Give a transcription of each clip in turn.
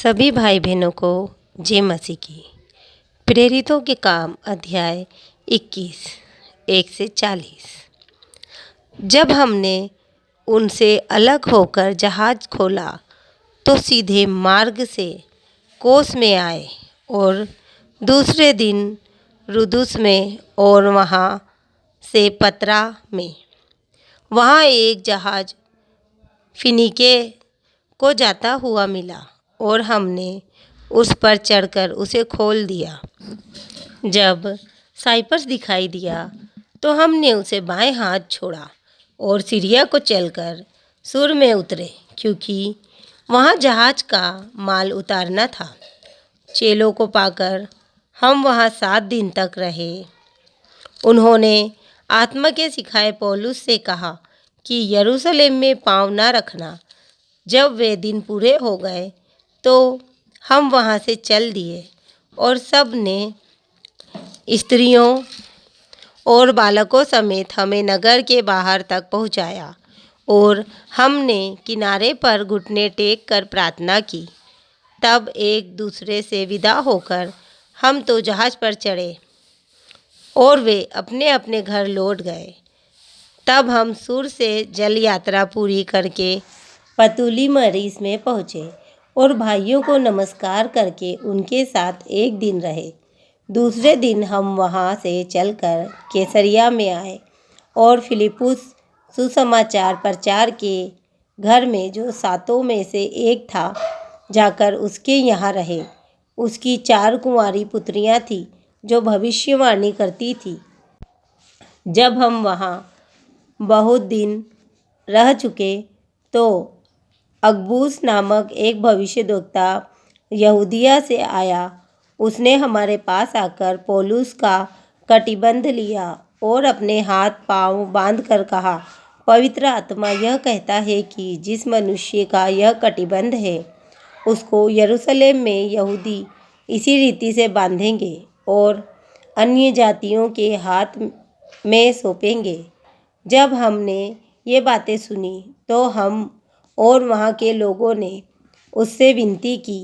सभी भाई बहनों को जय मसीह की। प्रेरितों के काम अध्याय 21 1 से 40। जब हमने उनसे अलग होकर जहाज खोला तो सीधे मार्ग से कोस में आए और दूसरे दिन रुदुस में और वहाँ से पतरा में। वहाँ एक जहाज फिनीके को जाता हुआ मिला और हमने उस पर चढ़कर उसे खोल दिया। जब साइप्रस दिखाई दिया तो हमने उसे बाएं हाथ छोड़ा और सीरिया को चलकर सुर में उतरे, क्योंकि वहाँ जहाज का माल उतारना था। चेलों को पाकर हम वहाँ 7 दिन तक रहे। उन्होंने आत्मा के सिखाए पौलुस से कहा कि यरूशलेम में पाँव न रखना। जब वे दिन पूरे हो गए तो हम वहाँ से चल दिए और सब ने स्त्रियों और बालकों समेत हमें नगर के बाहर तक पहुँचाया और हमने किनारे पर घुटने टेक कर प्रार्थना की। तब एक दूसरे से विदा होकर हम तो जहाज पर चढ़े और वे अपने अपने घर लौट गए। तब हम सूर से जल यात्रा पूरी करके पतुली मरीस में पहुँचे और भाइयों को नमस्कार करके उनके साथ एक दिन रहे। दूसरे दिन हम वहाँ से चलकर कैसरिया में आए और फिलिप्पुस सुसमाचार प्रचार के घर में, जो 7 में से एक था, जाकर उसके यहाँ रहे। उसकी 4 कुंवारी पुत्रियाँ थीं जो भविष्यवाणी करती थीं। जब हम वहाँ बहुत दिन रह चुके तो अगबुस नामक एक भविष्यद्वक्ता यहूदिया से आया। उसने हमारे पास आकर पौलुस का कटिबंध लिया और अपने हाथ पांव बांधकर कहा, पवित्र आत्मा यह कहता है कि जिस मनुष्य का यह कटिबंध है उसको यरूशलेम में यहूदी इसी रीति से बांधेंगे और अन्य जातियों के हाथ में सौंपेंगे। जब हमने ये बातें सुनी तो हम और वहाँ के लोगों ने उससे विनती की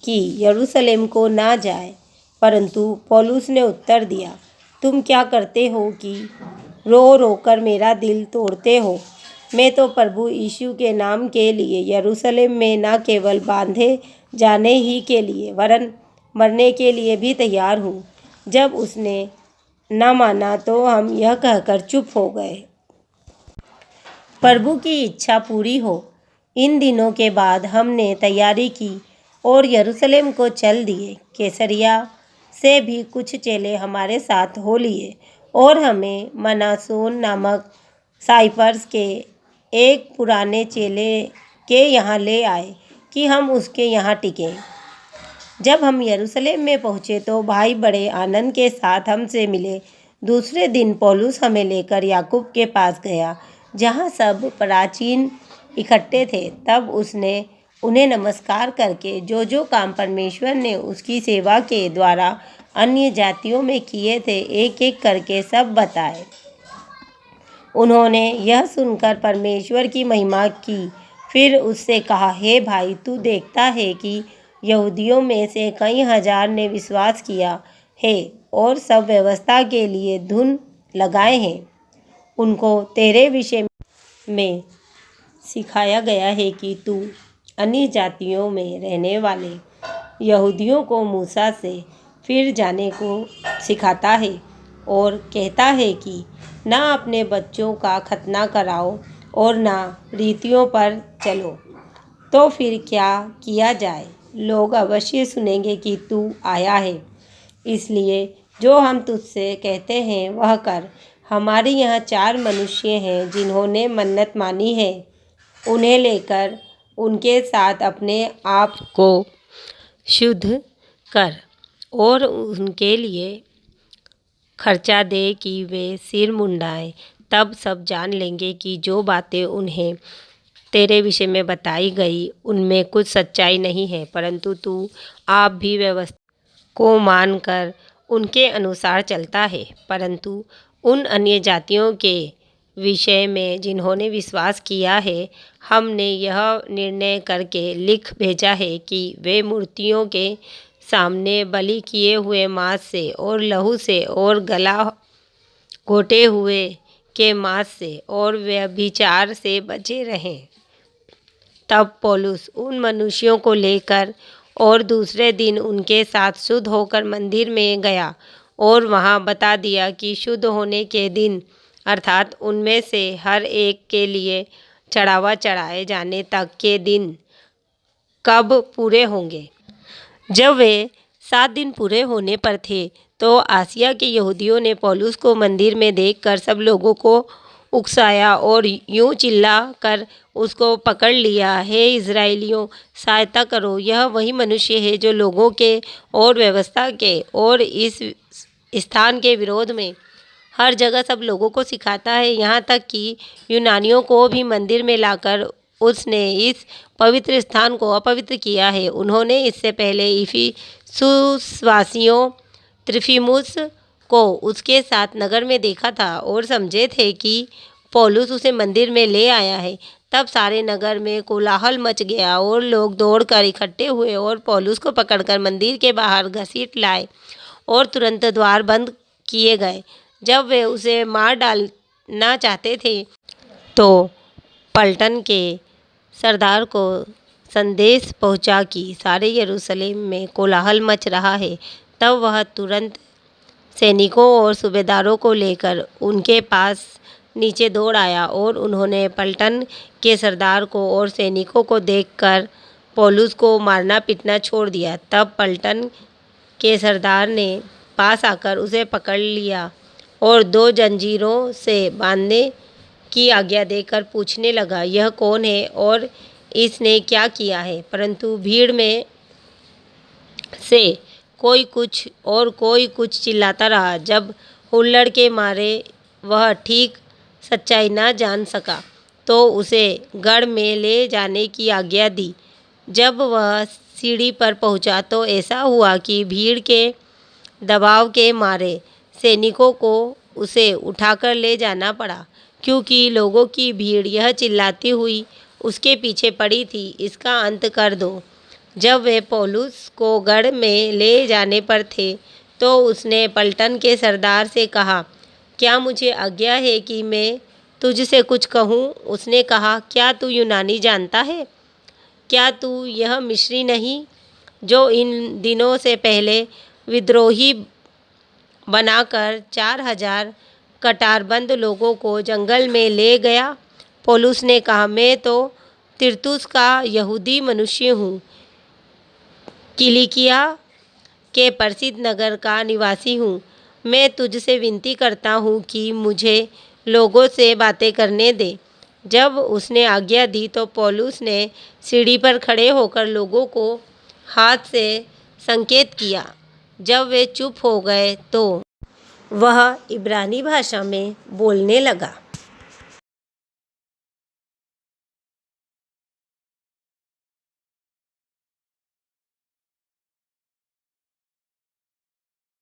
कि यरूशलेम को ना जाए। परंतु पौलुस ने उत्तर दिया, तुम क्या करते हो कि रो रो कर मेरा दिल तोड़ते हो। मैं तो प्रभु यीशु के नाम के लिए यरूशलेम में न केवल बांधे जाने ही के लिए वरन मरने के लिए भी तैयार हूँ। जब उसने न माना तो हम यह कहकर चुप हो गए, प्रभु की इच्छा पूरी हो। इन दिनों के बाद हमने तैयारी की और यरूशलेम को चल दिए। कैसरिया से भी कुछ चेले हमारे साथ हो लिए और हमें मनासोन नामक साइप्रस के एक पुराने चेले के यहाँ ले आए कि हम उसके यहाँ टिकें। जब हम यरूशलेम में पहुँचे तो भाई बड़े आनंद के साथ हमसे मिले। दूसरे दिन पौलुस हमें लेकर याकूब के पास गया, जहाँ सब प्राचीन इकट्ठे थे। तब उसने उन्हें नमस्कार करके जो जो काम परमेश्वर ने उसकी सेवा के द्वारा अन्य जातियों में किए थे एक एक करके सब बताए। उन्होंने यह सुनकर परमेश्वर की महिमा की। फिर उससे कहा, हे भाई, तू देखता है कि यहूदियों में से कई हजार ने विश्वास किया है और सब व्यवस्था के लिए धुन लगाए हैं। उनको तेरे विषय में सिखाया गया है कि तू अन्य जातियों में रहने वाले यहूदियों को मूसा से फिर जाने को सिखाता है और कहता है कि ना अपने बच्चों का खतना कराओ और ना रीतियों पर चलो। तो फिर क्या किया जाए? लोग अवश्य सुनेंगे कि तू आया है। इसलिए जो हम तुझसे कहते हैं वह कर। हमारे यहाँ 4 मनुष्य हैं जिन्होंने मन्नत मानी है। उन्हें लेकर उनके साथ अपने आप को शुद्ध कर और उनके लिए खर्चा दे कि वे सिर मुंडाएं। तब सब जान लेंगे कि जो बातें उन्हें तेरे विषय में बताई गई उनमें कुछ सच्चाई नहीं है, परंतु तू आप भी व्यवस्था को मानकर उनके अनुसार चलता है। परंतु उन अन्य जातियों के विषय में जिन्होंने विश्वास किया है, हमने यह निर्णय करके लिख भेजा है कि वे मूर्तियों के सामने बलि किए हुए मांस से और लहू से और गला घोटे हुए के मांस से और व्यभिचार से बचे रहें। तब पौलुस उन मनुष्यों को लेकर और दूसरे दिन उनके साथ शुद्ध होकर मंदिर में गया और वहां बता दिया कि शुद्ध होने के दिन अर्थात उनमें से हर एक के लिए चढ़ावा चढ़ाए जाने तक के दिन कब पूरे होंगे। जब वे 7 दिन पूरे होने पर थे तो आसिया के यहूदियों ने पौलुस को मंदिर में देखकर सब लोगों को उकसाया और यूं चिल्ला कर उसको पकड़ लिया, हे इज़राइलियों, सहायता करो। यह वही मनुष्य है जो लोगों के और व्यवस्था के और इस स्थान के विरोध में हर जगह सब लोगों को सिखाता है, यहाँ तक कि यूनानियों को भी मंदिर में लाकर उसने इस पवित्र स्थान को अपवित्र किया है। उन्होंने इससे पहले इफिसुसवासियों त्रुफिमुस को उसके साथ नगर में देखा था और समझे थे कि पौलुस उसे मंदिर में ले आया है। तब सारे नगर में कोलाहल मच गया और लोग दौड़कर इकट्ठे हुए और पौलुस को पकड़कर मंदिर के बाहर घसीट लाए और तुरंत द्वार बंद किए गए। जब वे उसे मार डालना चाहते थे तो पलटन के सरदार को संदेश पहुंचा कि सारे यरूशलेम में कोलाहल मच रहा है। तब वह तुरंत सैनिकों और सूबेदारों को लेकर उनके पास नीचे दौड़ आया और उन्होंने पलटन के सरदार को और सैनिकों को देखकर पौलुस को मारना पीटना छोड़ दिया। तब पलटन के सरदार ने पास आकर उसे पकड़ लिया और 2 जंजीरों से बांधने की आज्ञा देकर पूछने लगा, यह कौन है और इसने क्या किया है? परंतु भीड़ में से कोई कुछ और कोई कुछ चिल्लाता रहा। जब हुल्लड़ के मारे वह ठीक सच्चाई न जान सका तो उसे गढ़ में ले जाने की आज्ञा दी। जब वह सीढ़ी पर पहुंचा तो ऐसा हुआ कि भीड़ के दबाव के मारे सैनिकों को उसे उठाकर ले जाना पड़ा, क्योंकि लोगों की भीड़ यह चिल्लाती हुई उसके पीछे पड़ी थी, इसका अंत कर दो। जब वे पौलुस को गढ़ में ले जाने पर थे तो उसने पलटन के सरदार से कहा, क्या मुझे आज्ञा है कि मैं तुझसे कुछ कहूँ? उसने कहा, क्या तू यूनानी जानता है? क्या तू यह मिस्री नहीं जो इन दिनों से पहले विद्रोही बनाकर 4000 कटारबंद लोगों को जंगल में ले गया? पौलुस ने कहा, मैं तो तिर्तुस का यहूदी मनुष्य हूँ, किलिकिया के प्रसिद्ध नगर का निवासी हूँ। मैं तुझसे विनती करता हूँ कि मुझे लोगों से बातें करने दे। जब उसने आज्ञा दी तो पौलुस ने सीढ़ी पर खड़े होकर लोगों को हाथ से संकेत किया। जब वे चुप हो गए तो वह इब्रानी भाषा में बोलने लगा।